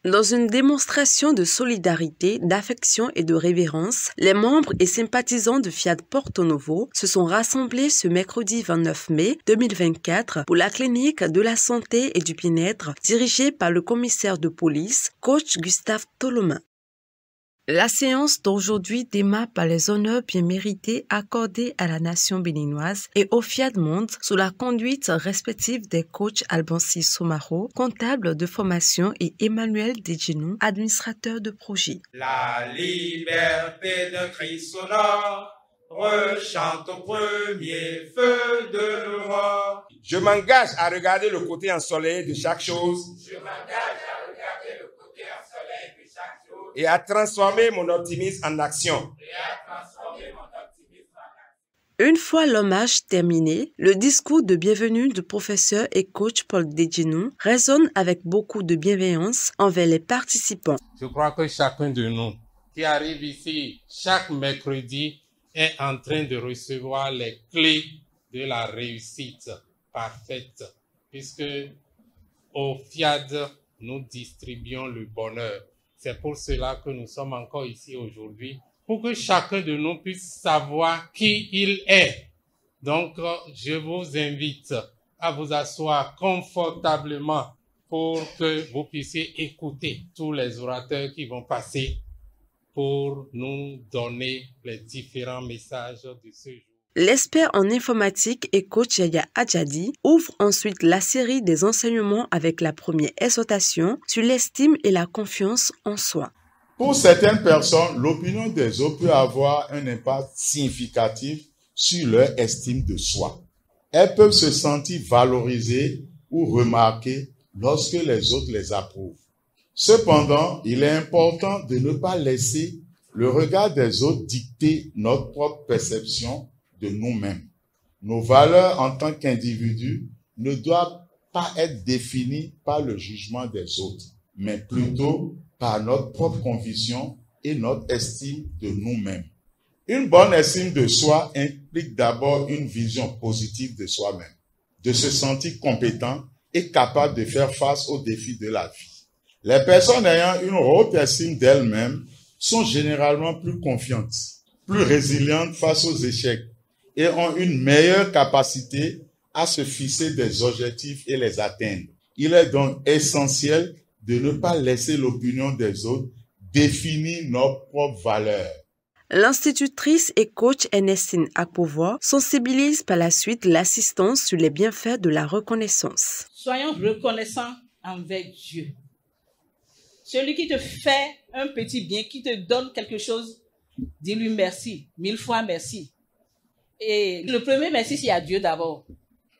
Dans une démonstration de solidarité, d'affection et de révérence, les membres et sympathisants de Fiat Porto Novo se sont rassemblés ce mercredi 29 mai 2024 pour la clinique de la santé et du bien-être dirigée par le commissaire de police, coach Gustave Tolomain. La séance d'aujourd'hui démarre par les honneurs bien mérités accordés à la nation béninoise et au Fiat Monde sous la conduite respective des coachs Albansi Somaro, comptable de formation, et Emmanuel Dejenou, administrateur de projet. La liberté de Christ sonore rechante au premier feu de l'aurore. Je m'engage à regarder le côté ensoleillé de chaque chose. Et à transformer mon optimisme en action. Une fois l'hommage terminé, le discours de bienvenue du professeur et coach Paul Dejenou résonne avec beaucoup de bienveillance envers les participants. Je crois que chacun de nous qui arrive ici chaque mercredi est en train de recevoir les clés de la réussite parfaite, puisque au FIAD, nous distribuons le bonheur. C'est pour cela que nous sommes encore ici aujourd'hui, pour que chacun de nous puisse savoir qui il est. Donc, je vous invite à vous asseoir confortablement pour que vous puissiez écouter tous les orateurs qui vont passer pour nous donner les différents messages de ce jour. L'expert en informatique et coach Yaya Adjadi ouvre ensuite la série des enseignements avec la première exhortation sur l'estime et la confiance en soi. Pour certaines personnes, l'opinion des autres peut avoir un impact significatif sur leur estime de soi. Elles peuvent se sentir valorisées ou remarquées lorsque les autres les approuvent. Cependant, il est important de ne pas laisser le regard des autres dicter notre propre perception de nous-mêmes. Nos valeurs en tant qu'individus ne doivent pas être définies par le jugement des autres, mais plutôt par notre propre conviction et notre estime de nous-mêmes. Une bonne estime de soi implique d'abord une vision positive de soi-même, de se sentir compétent et capable de faire face aux défis de la vie. Les personnes ayant une haute estime d'elles-mêmes sont généralement plus confiantes, plus résilientes face aux échecs et ont une meilleure capacité à se fixer des objectifs et les atteindre. Il est donc essentiel de ne pas laisser l'opinion des autres définir nos propres valeurs. L'institutrice et coach Ernestine Akpovo sensibilise par la suite l'assistance sur les bienfaits de la reconnaissance. Soyons reconnaissants envers Dieu. Celui qui te fait un petit bien, qui te donne quelque chose, dis-lui merci, 1000 fois merci. Et le premier merci, c'est à Dieu d'abord.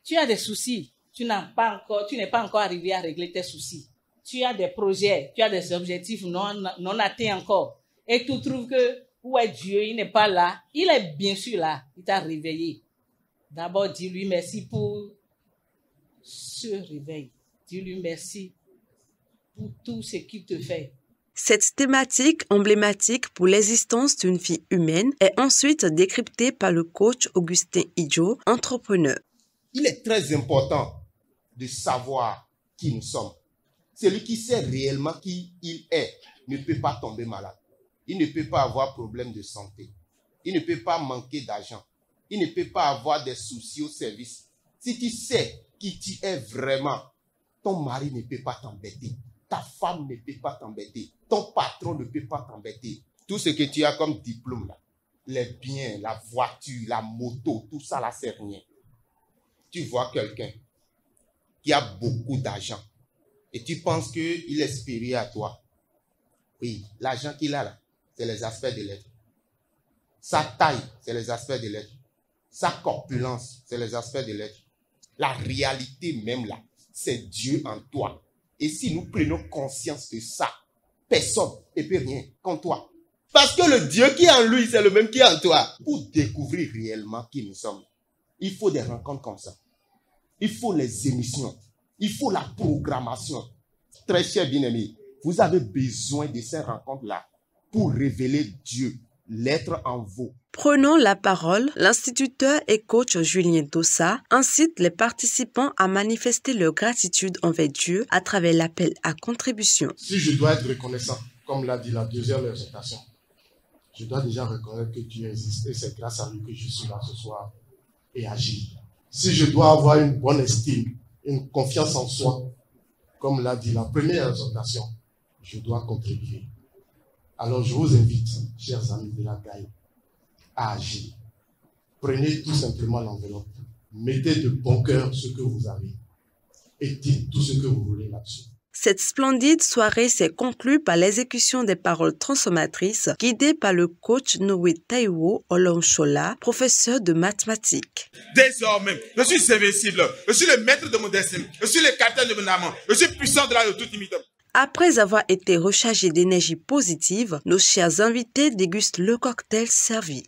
Tu as des soucis, tu n'es pas encore arrivé à régler tes soucis. Tu as des projets, tu as des objectifs non atteints encore. Et tu trouves que, où est Dieu, il n'est pas là. Il est bien sûr là, il t'a réveillé. D'abord, dis-lui merci pour ce réveil. Dis-lui merci pour tout ce qu'il te fait. Cette thématique emblématique pour l'existence d'une vie humaine est ensuite décryptée par le coach Augustin Idjo, entrepreneur. Il est très important de savoir qui nous sommes. Celui qui sait réellement qui il est ne peut pas tomber malade. Il ne peut pas avoir problème de santé. Il ne peut pas manquer d'argent. Il ne peut pas avoir des soucis au service. Si tu sais qui tu es vraiment, ton mari ne peut pas t'embêter. Ta femme ne peut pas t'embêter. Ton patron ne peut pas t'embêter. Tout ce que tu as comme diplôme, là, les biens, la voiture, la moto, tout ça là, c'est rien. Tu vois quelqu'un qui a beaucoup d'argent et tu penses qu'il est supérieur à toi. Oui, l'argent qu'il a là, c'est les aspects de l'être. Sa taille, c'est les aspects de l'être. Sa corpulence, c'est les aspects de l'être. La réalité même là, c'est Dieu en toi. Et si nous prenons conscience de ça, personne ne peut rien contre toi. Parce que le Dieu qui est en lui, c'est le même qui est en toi. Pour découvrir réellement qui nous sommes, il faut des rencontres comme ça. Il faut les émissions. Il faut la programmation. Très cher bien-aimé, vous avez besoin de ces rencontres-là pour révéler Dieu l'être en vous. Prenant la parole, l'instituteur et coach Julien Dossa incite les participants à manifester leur gratitude envers Dieu à travers l'appel à contribution. Si je dois être reconnaissant, comme l'a dit la deuxième exhortation, je dois déjà reconnaître que Dieu existe et c'est grâce à lui que je suis là ce soir et agir. Si je dois avoir une bonne estime, une confiance en soi, comme l'a dit la première exhortation, je dois contribuer. Alors je vous invite, chers amis de la GAI, à agir. Prenez tout simplement l'enveloppe, mettez de bon cœur ce que vous avez et dites tout ce que vous voulez là-dessus. Cette splendide soirée s'est conclue par l'exécution des paroles transformatrices guidées par le coach Noé Taiwo Olonchola, professeur de mathématiques. Désormais, je suis invincible, je suis le maître de mon destin, je suis le capitaine de mon âme, je suis puissant de la toute limite. Après avoir été rechargés d'énergie positive, nos chers invités dégustent le cocktail servi.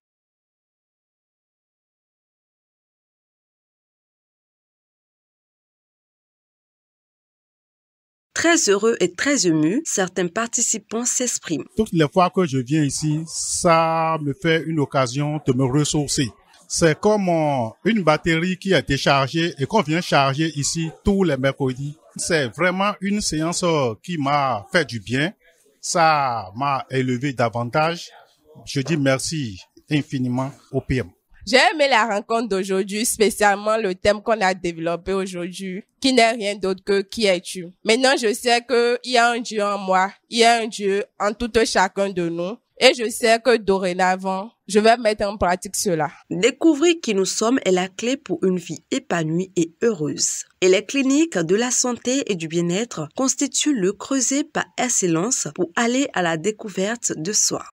Très heureux et très émus, certains participants s'expriment. Toutes les fois que je viens ici, ça me fait une occasion de me ressourcer. C'est comme une batterie qui a été chargée et qu'on vient charger ici tous les mercredis. C'est vraiment une séance qui m'a fait du bien. Ça m'a élevé davantage. Je dis merci infiniment au PM. J'ai aimé la rencontre d'aujourd'hui, spécialement le thème qu'on a développé aujourd'hui, qui n'est rien d'autre que qui es-tu. Maintenant, je sais qu'il y a un Dieu en moi, il y a un Dieu en tout chacun de nous. Et je sais que dorénavant, je vais mettre en pratique cela. Découvrir qui nous sommes est la clé pour une vie épanouie et heureuse. Et les cliniques de la santé et du bien-être constituent le creuset par excellence pour aller à la découverte de soi.